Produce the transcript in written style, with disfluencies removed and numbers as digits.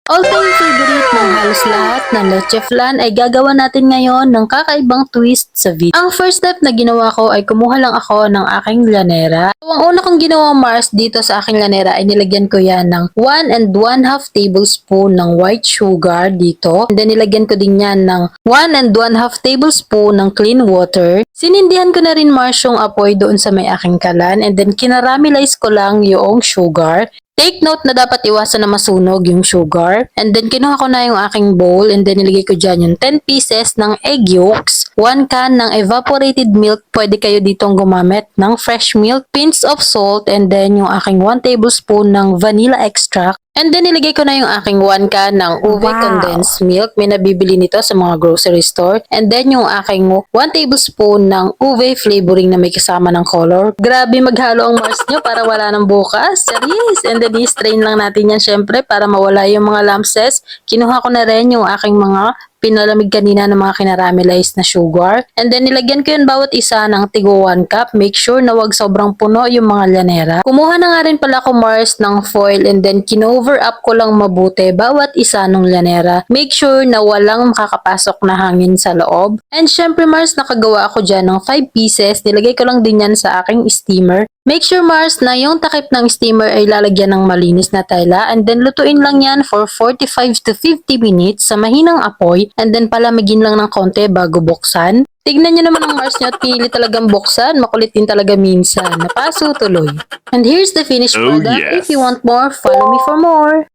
All-time favorite ng halos lahat ng leche flan ay gagawa natin ngayon ng kakaibang twist sa video. Ang first step na ginawa ko ay kumuha lang ako ng aking lanera. So, ang una kong ginawa Mars dito sa aking lanera ay nilagyan ko yan ng 1 and 1/2 tablespoon ng white sugar dito. And then nilagyan ko din yan ng 1 and 1/2 tablespoon ng clean water. Sinindihan ko na rin Mars yung apoy doon sa may aking kalan and then kinaramelize ko lang yung sugar. Take note na dapat iwasan na masunog yung sugar. And then kinuha ko na yung aking bowl and then nilagay ko dyan yung 10 pieces ng egg yolks, 1 can ng evaporated milk, pwede kayo ditong gumamit ng fresh milk, pinch of salt, and then yung aking 1 tablespoon ng vanilla extract. And then nilagay ko na yung aking 1 can ng uve condensed milk. May nabibili nito sa mga grocery store. And then yung aking 1 tablespoon ng uve flavoring na may kasama ng color. Grabe maghalo ang Mars nyo para wala ng bukas. Serious. And then i-strain lang natin yan syempre para mawala yung mga lumpses. Kinuha ko na rin yung aking mga pinalamig kanina ng mga kinaramelized na sugar. And then nilagyan ko yun bawat isa ng tigo 1 cup. Make sure na wag sobrang puno yung mga lanera. Kumuha na nga rin pala ko Mars ng foil and then kinover up ko lang mabuti bawat isa ng lanera. Make sure na walang makakapasok na hangin sa loob. And syempre Mars, nakagawa ako dyan ng 5 pieces. Nilagay ko lang din yan sa aking steamer. Make sure Mars na yung takip ng steamer ay lalagyan ng malinis na tela and then lutuin lang yan for 45 to 50 minutes sa mahinang apoy and then palamigin lang ng konti bago buksan. Tignan nyo naman ang Mars nyo at pinili talagang buksan. Makulit din talaga minsan. Napaso tuloy. And here's the finished product. If you want more, follow me for more.